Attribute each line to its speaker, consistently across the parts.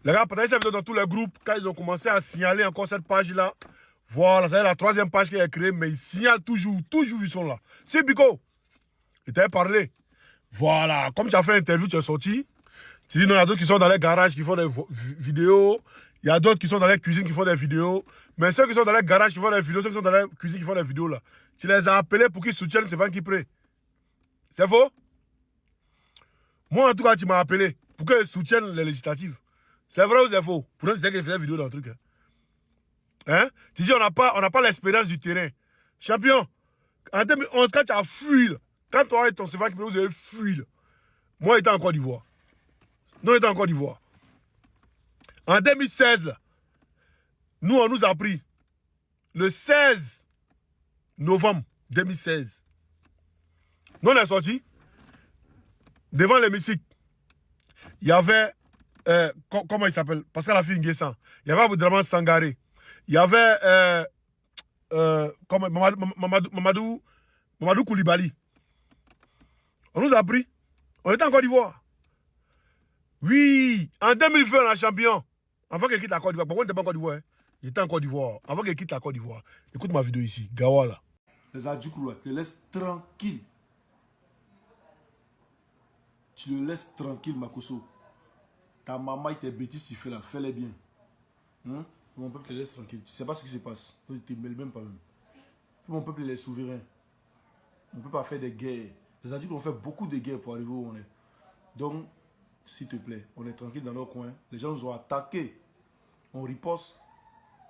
Speaker 1: Les gars, partagez cette vidéo dans tous les groupes. Quand ils ont commencé à signaler encore cette page-là, voilà, c'est la troisième page qu'il a créée, mais ils signalent toujours, ils sont là. C'est Biko. Il t'avait parlé. Voilà, comme tu as fait une interview, tu es sorti. Tu dis non, il y a d'autres qui sont dans les garages qui font des vidéos. Il y a d'autres qui sont dans les cuisines qui font des vidéos. Mais ceux qui sont dans les garages qui font des vidéos, ceux qui sont dans les cuisines qui font des vidéos là, tu les as appelés pour qu'ils soutiennent Stéphane Kipré. C'est faux? Moi, en tout cas, tu m'as appelé pour qu'ils soutiennent les législatives. C'est vrai ou c'est faux? Pourtant, c'était que je faisais vidéo dans le truc. Hein? Tu dis, on n'a pas l'expérience du terrain. Champion, en 2011, quand tu as fui, là, quand toi et ton Stéphane Kipré, vous avez fui, là, moi, j'étais en Côte d'Ivoire. Non, j'étais en Côte d'Ivoire. En 2016, là, nous, on nous a pris le 16 novembre 2016. Nous, on est sortis devant l'hémicycle. Il y avait, comment il s'appelle? Pascal Affi Nguessan. Il y avait Aboudraman Sangaré. Il y avait Mamadou Koulibaly. On nous a pris. On était en Côte d'Ivoire. Oui, en 2020, on a champion. Avant qu'il quitte la Côte d'Ivoire. Pourquoi on n'était pas en Côte d'Ivoire? Il était en Côte d'Ivoire. Avant qu'il quitte la Côte d'Ivoire. Écoute ma vidéo ici. Gawa là.
Speaker 2: Les Adjoukou, tu les laisses tranquille. Tu le laisses tranquille, Makoso. Ta maman et tes bêtises, tu fais là. Fais-les bien. Hein? Mon peuple te laisse tranquille. Tu ne sais pas ce qui se passe. Tu ne te mêles même pas même. Mon peuple il est souverain. On ne peut pas faire des guerres. Les Adjoukou ont fait beaucoup de guerres pour arriver où on est. Donc, s'il te plaît, on est tranquille dans nos coins. Les gens nous ont attaqués. On riposte.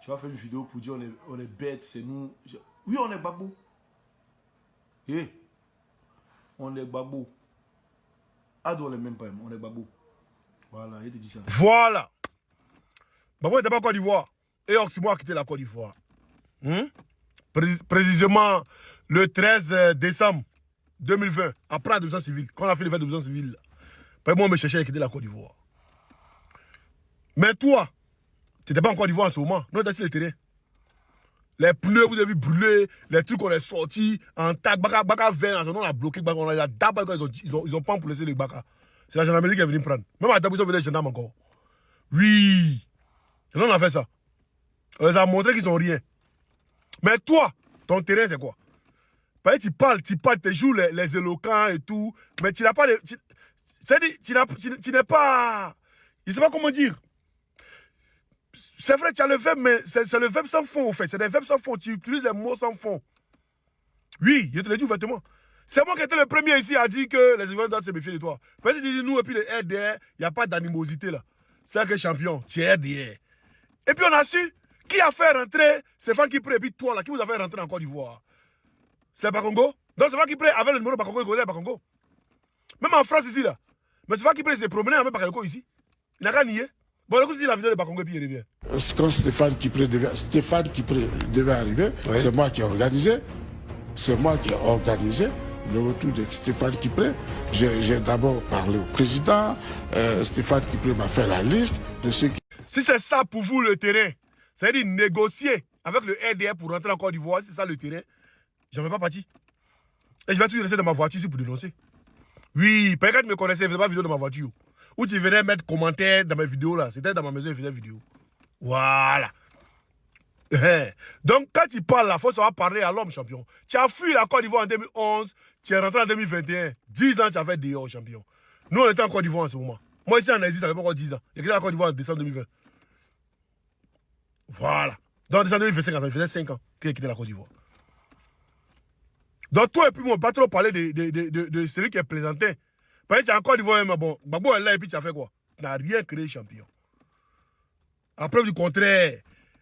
Speaker 2: Tu vas faire une vidéo pour dire on est bêtes, c'est nous. Oui, on est babou. Eh, on est babou. Ado, on est même pas, on est babou. Voilà, il te dit ça.
Speaker 1: Voilà. Babou n'était pas en Côte d'Ivoire. Et Oximo a quitté la Côte d'Ivoire. Précisément le 13 décembre 2020, après la démission civile, quand on a fait les démission civile. Après moi, on me cherchait à quitter la Côte d'Ivoire. Mais toi, tu n'étais pas en Côte d'Ivoire en ce moment. Nous, on était sur le terrain. Les pneus, vous avez vu brûler, les trucs qu'on est sortis en tac, Baka 20, on a bloqué, on a d'abord, ils ont pas pour laisser les Baka. C'est la gendarmerie qui est venue prendre. Même à Tabou, ils sont venus les gendarmes encore. Oui. Et là, on a fait ça. On les a montré qu'ils n'ont rien. Mais toi, ton terrain, c'est quoi? Tu parles, tu joues les éloquents et tout, mais tu n'as pas de. Tu n'es pas. Je ne sais pas comment dire. C'est vrai, tu as le verbe, mais c'est le verbe sans fond, au fait. C'est des verbes sans fond. Tu utilises les mots sans fond. Oui, je te l'ai dit ouvertement. C'est moi qui étais le premier ici à dire que les événements doivent se méfier de toi. Parce que tu dis nous, et puis les RDR, il n'y a pas d'animosité là. C'est que champion, tu es RDR. Et puis on a su qui a fait rentrer Stéphane Kipré, et puis toi là, qui vous a fait rentrer en Côte d'Ivoire. C'est Bakongo. Donc Stéphane Kipré avait le numéro Bakongo, il connaît Bakongo. Même en France ici là. Mais Stéphane Kipré s'est promené avec Bakongo ici. Il n'a qu'à nier. Bon, écoute la vidéo de Bakongo et puis il revient.
Speaker 3: Quand Stéphane Kipré devait arriver, oui. C'est moi qui ai organisé. C'est moi qui ai organisé le retour de Stéphane Kipré. J'ai d'abord parlé au président. Stéphane Kipré m'a fait la liste de ceux qui...
Speaker 1: Si c'est ça pour vous le terrain, c'est-à-dire négocier avec le RDR pour rentrer en Côte d'Ivoire, si c'est ça le terrain, je n'en vais pas partir. Et je vais toujours rester dans ma voiture ici pour dénoncer. Oui, peut-être que tu me connaissais, je ne faisais pas de vidéo dans ma voiture. Ou tu venais mettre commentaires dans mes vidéos là. C'était dans ma maison, je faisais vidéo. Voilà. Donc, quand tu parles là, il faut savoir parler à l'homme, champion. Tu as fui la Côte d'Ivoire en 2011, tu es rentré en 2021. 10 ans, tu as fait dehors, champion. Nous, on était en Côte d'Ivoire en ce moment. Moi, ici en Asie, ça fait pas encore 10 ans. J'ai quitté la Côte d'Ivoire en décembre 2020. Voilà. Donc, en décembre 2025, ça faisait 5 ans que j'ai quitté la Côte d'Ivoire. Donc, toi et puis moi, pas trop parler de celui qui est plaisantin. Parce que tu as encore d'Ivoire, mais bon, Babo est là et puis tu as fait quoi? Tu n'as rien créé, champion. À preuve du contraire,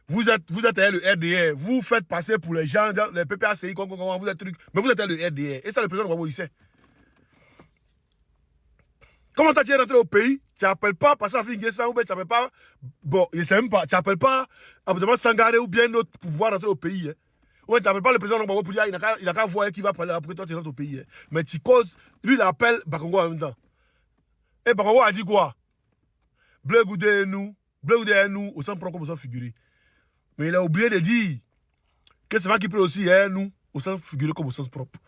Speaker 1: vous êtes le RDR, vous faites passer pour les gens, les PPACI, vous êtes truc, mais vous êtes le RDR. Et ça, le président de Babo, il sait. Comment tu es rentré au pays? Tu n'appelles pas Pascal Affi Nguessan ou bien tu n'appelles pas, bon, je ne sais même pas, tu n'appelles pas Aboudraman Sangaré ou bien d'autres pour pouvoir rentrer au pays. Hein. Ouais, tu n'appelles pas le président de Babo pour dire il n'a qu'à voir qui va parler après toi, tu rentres au pays. Hein. Mais tu causes, lui, il appelle Bakongo en même temps. Et Bakongo a dit quoi? Bleu goudé nous, au sens propre comme au sens figuré. Mais il a oublié de dire que c'est vrai qu'il peut aussi nous, au sens figuré comme au sens propre.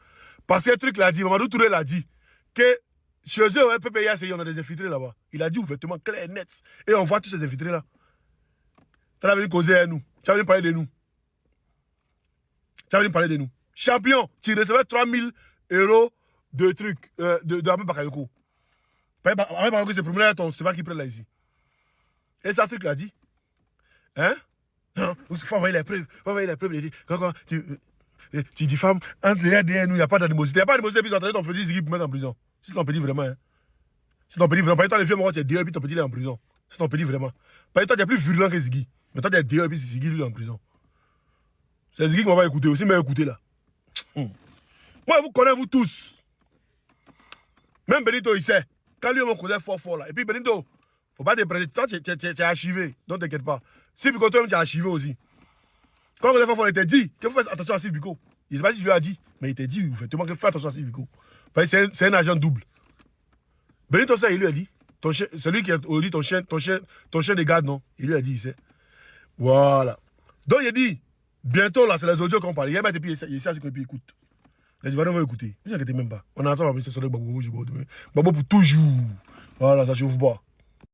Speaker 1: Parce que le truc l'a dit, Mamadou Touré l'a dit, que Chez eux, ouais, PPIA, on a des infiltrés là-bas. Il a dit ouvertement, clair et net. Et on voit tous ces infiltrés-là. Tu as venu causer à nous. Tu as venu parler de nous. Tu as venu parler de nous. Champion, tu recevais 3000 € de trucs, de Ahmed Bakayoko. Ahmed Bakayoko, c'est promené à ton cheval qui prend là ici. Et ça, truc l'a dit. Hein? Non, il faut envoyer les preuves. Il faut envoyer les preuves. Quand tu diffames, entre les derrière nous, il n'y a pas d'animosité. Il n'y a pas d'animosité, puis tu as entendu ton petit Ziggy pour mettre en prison. Si ton petit vraiment, hein. Si ton petit vraiment, par exemple, les vieux morts, tu es dehors, puis ton petit est en prison. Si ton petit vraiment. Par exemple, tu es plus virulent que Ziggy. Mais toi, tu es dehors, puis Ziggy, lui, est en prison. C'est Ziggy qui m'a pas écouté aussi, mais écoutez là. Moi, vous connaissez vous tous. Même Benito, il sait. Quand lui, on connaît fort là. Et puis Benito, faut pas te prêter. Toi, tu es archivé. Donc, t'inquiète pas. Si Biko, toi-même, tu es archivé aussi. Quand on connaît fort, il t'a dit qu'il faut faire attention à Steve Biko. Je ne sais pas si je lui ai dit, mais il t'a dit ouvertement qu'il faut faire attention à Steve Biko. Parce que c'est un agent double. Benito, ça, il lui a dit. Celui qui a dit ton chien de garde, non? Il lui a dit, il sait. Voilà. Donc, il a dit, bientôt, là, c'est les audios qu'on parle. Il y a et puis il sait qu'il écoute. Les Ivoiriens vont écouter. Ne vous inquiétez même pas. On est ensemble avec ce soleil Babo pour toujours. Voilà, ça chauffe pas.